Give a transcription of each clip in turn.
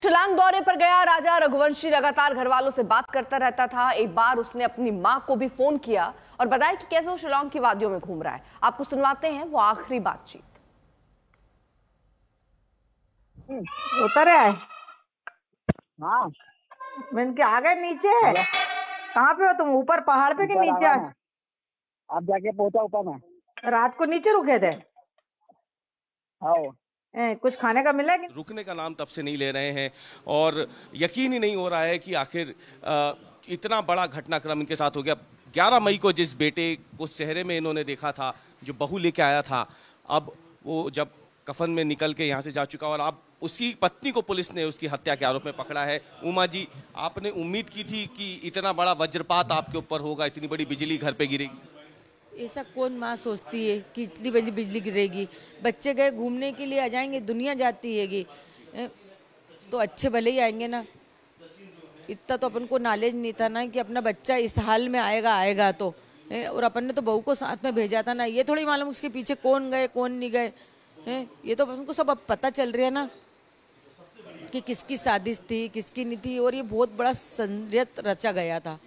शिलांग दौरे पर गया राजा रघुवंशी लगातार घर वालों से बात करता रहता था। एक बार उसने अपनी मां को भी फोन किया और बताया कि कैसे वो शिलांग की वादियों में घूम रहा है। आपको सुनवाते हैं वो आखिरी बातचीत। उतर है। हाँ, मैंने के आ गए नीचे। कहाँ पे हो तुम? ऊपर पहाड़ पे के नीचे? अब जाके पहुंचा ऊपर में। रात को नीचे रुके थे? हाँ, कुछ खाने का मिला कि? रुकने का नाम तब से नहीं ले रहे हैं और यकीन ही नहीं हो रहा है कि आखिर इतना बड़ा घटनाक्रम इनके साथ हो गया। 11 मई को जिस बेटे को सेहरे में इन्होंने देखा था, जो बहू लेके आया था, अब वो जब कफन में निकल के यहाँ से जा चुका और अब उसकी पत्नी को पुलिस ने उसकी हत्या के आरोप में पकड़ा है। उमा जी, आपने उम्मीद की थी कि इतना बड़ा वज्रपात आपके ऊपर होगा, इतनी बड़ी बिजली घर पे गिरेगी? ऐसा कौन माँ सोचती है कि इतनी बड़ी बिजली गिरेगी? बच्चे गए घूमने के लिए, आ जाएंगे, दुनिया जाती हैगी तो अच्छे भले ही आएंगे ना। इतना तो अपन को नॉलेज नहीं था ना कि अपना बच्चा इस हाल में आएगा तो। और अपन ने तो बहू को साथ में भेजा था ना, ये थोड़ी मालूम उसके पीछे कौन गए कौन नहीं गए। ये तो अपन को सब अब पता चल रहा है ना कि किसकी साजिश थी किसकी नहीं थी। और ये बहुत बड़ा षड्यंत्र रचा गया था,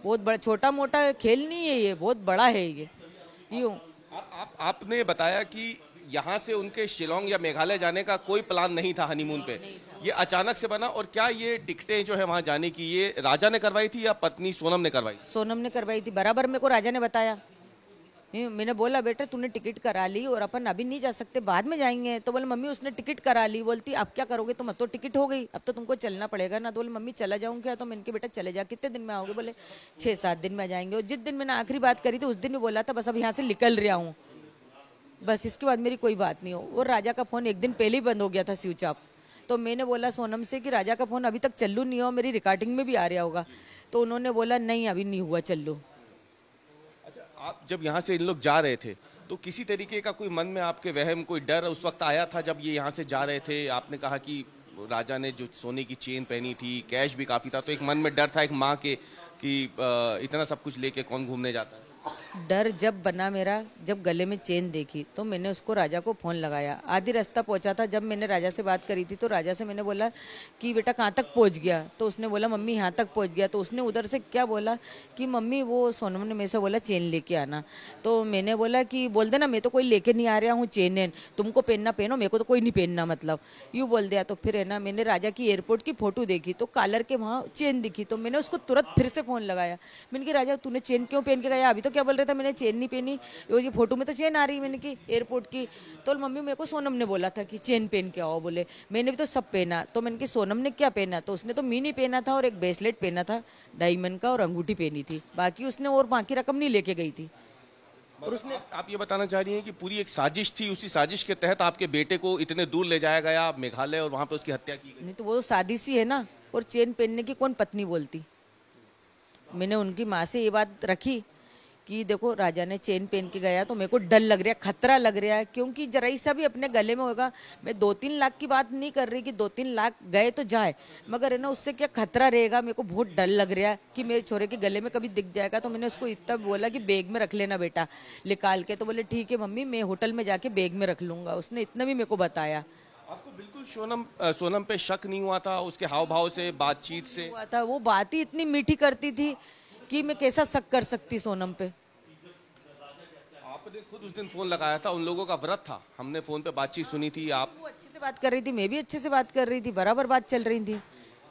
बहुत बड़ा, छोटा मोटा खेल नहीं है, ये बहुत बड़ा है ये। यूं आपने बताया कि यहाँ से उनके शिलोंग या मेघालय जाने का कोई प्लान नहीं था हनीमून पे, ये अचानक से बना। और क्या ये टिकटें जो है वहाँ जाने की ये राजा ने करवाई थी या पत्नी सोनम ने करवाई? सोनम ने करवाई थी, बराबर मेरे को राजा ने बताया। मैंने बोला बेटा तूने टिकट करा ली और अपन अभी नहीं जा सकते, बाद में जाएंगे। तो बोले मम्मी उसने टिकट करा ली। बोलती अब क्या करोगे तुम? अब तो टिकट हो गई, अब तो तुमको चलना पड़ेगा ना। तो बोले मम्मी चला जाऊँ क्या? तो मैंने कहा बेटा चले जा। कितने दिन में आओगे? बोले 6-7 दिन में आ जाएंगे। और जिस दिन मैंने आखिरी बात करी थी उस दिन में बोला था बस अब यहाँ से निकल रहा हूँ, बस इसके बाद मेरी कोई बात नहीं हो। और राजा का फोन एक दिन पहले ही बंद हो गया था, स्विच ऑफ। तो मैंने बोला सोनम से कि राजा का फोन अभी तक चल्लू नहीं हो, मेरी रिकॉर्डिंग में भी आ रहा होगा। तो उन्होंने बोला नहीं अभी नहीं हुआ चल्लू। आप जब यहाँ से इन लोग जा रहे थे तो किसी तरीके का कोई मन में आपके वहम, कोई डर उस वक्त आया था जब ये यहाँ से जा रहे थे? आपने कहा कि राजा ने जो सोने की चेन पहनी थी, कैश भी काफी था, तो एक मन में डर था एक माँ के कि इतना सब कुछ लेके कौन घूमने जाता है? डर जब बना मेरा, जब गले में चेन देखी तो मैंने उसको राजा को फोन लगाया। आधी रास्ता पहुंचा था जब मैंने राजा से बात करी थी, तो राजा से मैंने बोला कि बेटा कहाँ तक पहुंच गया? तो उसने बोला मम्मी यहाँ तक पहुंच गया। तो उसने उधर से क्या बोला कि मम्मी वो सोनम ने मेरे से बोला चेन लेके आना। तो मैंने बोला कि बोल देना मैं तो कोई लेके नहीं आ रहा हूँ चेन, तुमको पहनना पहनो, मेरे को तो कोई नहीं पहनना, मतलब यूँ बोल दिया। तो फिर है ना मैंने राजा की एयरपोर्ट की फोटो देखी तो कॉलर के वहाँ चेन दिखी। तो मैंने उसको तुरंत फिर से फोन लगाया। मैंने कहा राजा तूने चेन क्यों पहन के गया? अभी तो क्या बोल रहा था मैंने चेन नहीं पहनी, ये फोटो में तो चेन आ रही, मैंने की एयरपोर्ट की। तो मम्मी मेरे को सोनम ने बोला था कि चेन पहन के आओ। बोले मैंने भी तो सब पहना। तो मैंने की सोनम ने क्या पहना? तो उसने तो मिनी पहना था और एक ब्रेसलेट पहना था डायमंड का और अंगूठी पहनी थी, बाकी उसने और बाकी रकम नहीं लेके गई थी। और उसने आप ये बताना चाह रही हैं कि पूरी एक साजिश थी, उसी साजिश के तहत आपके बेटे को इतने दूर ले जाया गया मेघालय और वहां पे उसकी हत्या की गई? नहीं तो वो साजिश ही है ना। और चेन पहनने की कौन पत्नी बोलती? मैंने उनकी माँ से ये बात रखी कि देखो राजा ने चेन पहन के गया तो मेरे को डर लग रहा है, खतरा लग रहा है, क्योंकि जरा ही सा भी अपने गले में होगा। मैं 2-3 लाख की बात नहीं कर रही कि 2-3 लाख गए तो जाए, मगर है ना उससे क्या खतरा रहेगा। मेरे को बहुत डर लग रहा है कि मेरे छोरे के गले में कभी दिख जाएगा। तो मैंने उसको इतना बोला कि बैग में रख लेना बेटा निकाल के। तो बोले ठीक है मम्मी मैं होटल में जाके बैग में रख लूंगा। उसने इतना भी मेरे को बताया। आपको बिल्कुल सोनम पे शक नहीं हुआ था? उसके हाव भाव से, बातचीत से हुआ था, वो बात ही इतनी मीठी करती थी कि मैं कैसा शक कर सकती सोनम पे। आपने खुद उस दिन फोन लगाया था, उन लोगों का व्रत था, हमने फोन पे बातचीत सुनी थी। आप वो अच्छे से बात कर रही थी, मैं भी अच्छे से बात कर रही थी, बराबर बात चल रही थी।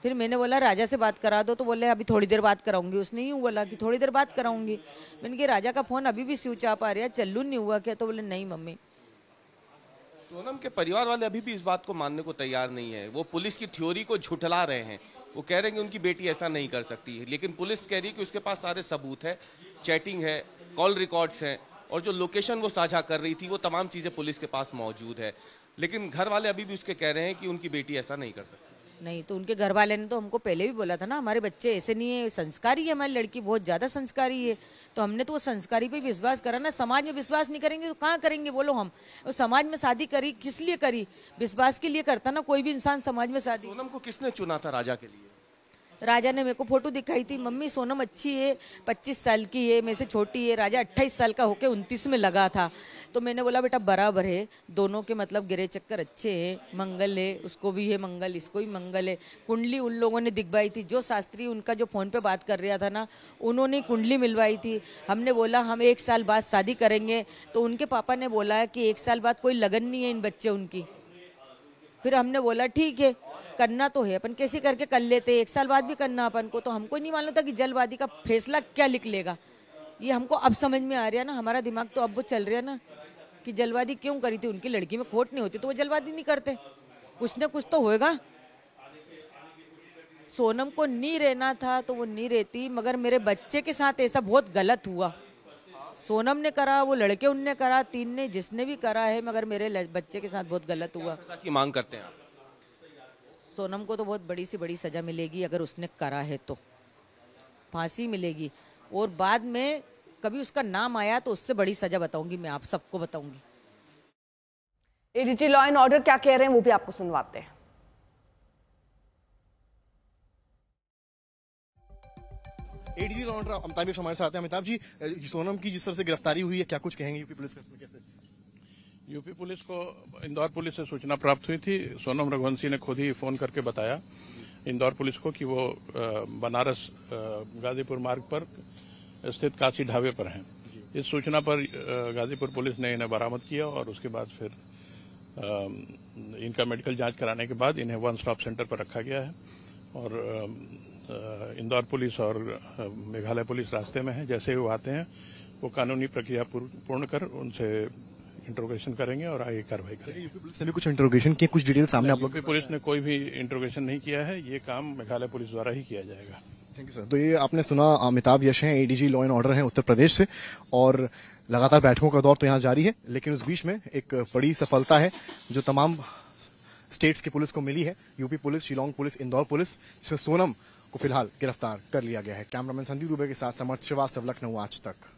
फिर मैंने बोला राजा से बात करा दो। तो बोले अभी थोड़ी देर बात कराऊंगी। उसने यूँ बोला कि थोड़ी देर बात कराऊंगी। मैंने कहा राजा का फोन अभी भी स्विच ऑफ आ रहा है, चल्लू नहीं हुआ क्या? तो बोले नहीं मम्मी। सोनम के परिवार वाले अभी भी इस बात को मानने को तैयार नहीं है। वो पुलिस की थ्योरी को झुठला रहे हैं। वो कह रहे हैं कि उनकी बेटी ऐसा नहीं कर सकती है, लेकिन पुलिस कह रही है कि उसके पास सारे सबूत है, चैटिंग है, कॉल रिकॉर्ड्स हैं और जो लोकेशन वो साझा कर रही थी वो तमाम चीजें पुलिस के पास मौजूद है। लेकिन घर वाले अभी भी उसके कह रहे हैं कि उनकी बेटी ऐसा नहीं कर सकती। नहीं तो उनके घर वाले ने तो हमको पहले भी बोला था ना हमारे बच्चे ऐसे नहीं है, संस्कारी है, हमारी लड़की बहुत ज्यादा संस्कारी है। तो हमने तो वो संस्कारी पे विश्वास करा ना। समाज में विश्वास नहीं करेंगे तो कहाँ करेंगे बोलो? हम समाज में शादी करी किस लिए करी? विश्वास के लिए करता ना कोई भी इंसान समाज में शादी। सोनम को किसने चुना था राजा के लिए? राजा ने मेरे को फोटो दिखाई थी, मम्मी सोनम अच्छी है, 25 साल की है, मेरे से छोटी है। राजा 28 साल का होके 29 में लगा था। तो मैंने बोला बेटा बराबर है, दोनों के मतलब गिरे चक्कर अच्छे हैं, मंगल है, उसको भी है मंगल, इसको भी मंगल है। कुंडली उन लोगों ने दिखवाई थी, जो शास्त्री उनका जो फोन पे बात कर रहा था ना, उन्होंने कुंडली मिलवाई थी। हमने बोला हम 1 साल बाद शादी करेंगे, तो उनके पापा ने बोला कि 1 साल बाद कोई लगन नहीं है इन बच्चे उनकी। फिर हमने बोला ठीक है, करना तो है, अपन कैसे करके कर लेते, 1 साल बाद भी करना अपन को। तो हमको नहीं मालूम था कि जल्दबाजी का फैसला क्या लिख लेगा। ये हमको अब समझ में आ रहा है ना, हमारा दिमाग तो अब वो चल रहा है ना कि जल्दबाजी क्यों करी थी। उनकी लड़की में खोट नहीं होती तो वो जल्दबाजी नहीं करते, कुछ ना कुछ तो होएगा। सोनम को नहीं रहना था तो वो नहीं रहती, मगर मेरे बच्चे के साथ ऐसा बहुत गलत हुआ। सोनम ने करा, वो लड़के उनने करा, 3 ने जिसने भी करा है, मगर मेरे बच्चे के साथ बहुत गलत हुआ। सजा की मांग करते हैं आप? सोनम को तो बहुत बड़ी से बड़ी सजा मिलेगी, अगर उसने करा है तो फांसी मिलेगी। और बाद में कभी उसका नाम आया तो उससे बड़ी सजा बताऊंगी, मैं आप सबको बताऊंगी। एडीजी लॉ एंड ऑर्डर क्या कह रहे हैं वो भी आपको सुनवाते हैं। ADG law and order Amitabh हमारे साथ हैं। अमिताभ जी, सोनम की जिस तरह से गिरफ्तारी हुई है, क्या कुछ कहेंगे यूपी पुलिस का इसमें? कैसे यूपी पुलिस को इंदौर पुलिस से सूचना प्राप्त हुई थी। सोनम रघुवंशी ने खुद ही फोन करके बताया इंदौर पुलिस को कि वो बनारस गाजीपुर मार्ग पर स्थित काशी ढाबे पर हैं। इस सूचना पर गाजीपुर पुलिस ने इन्हें बरामद किया और उसके बाद फिर इनका मेडिकल जांच कराने के बाद इन्हें 1 स्टॉप सेंटर पर रखा गया है। और इंदौर पुलिस और मेघालय पुलिस रास्ते में है। जैसे ही वो आते हैं वो कानूनी प्रक्रिया पूर्ण कर उनसे इंट्रोगेशन करेंगे और आगे कार्रवाई करेंगे। यूपी पुलिस ने भी कुछ इंट्रोगेशन किए, कुछ डिटेल सामने आप लोग? यूपी पुलिस ने कोई भी इंट्रोगेशन नहीं किया है, ये काम मेघालय पुलिस द्वारा ही किया जाएगा। Thank you sir. तो ये आपने सुना, अमिताभ यश हैं, एडीजी लॉ एंड ऑर्डर हैं उत्तर प्रदेश से, और लगातार बैठकों का दौर तो यहाँ जारी है। लेकिन उस बीच में एक बड़ी सफलता है जो तमाम स्टेट्स की पुलिस को मिली है। UP police, Shillong police, Indore police, जिसमें सोनम को फिलहाल गिरफ्तार कर लिया गया है। कैमरामैन संदीप दुबे के साथ समर्थ श्रीवास्तव, लखनऊ आज तक।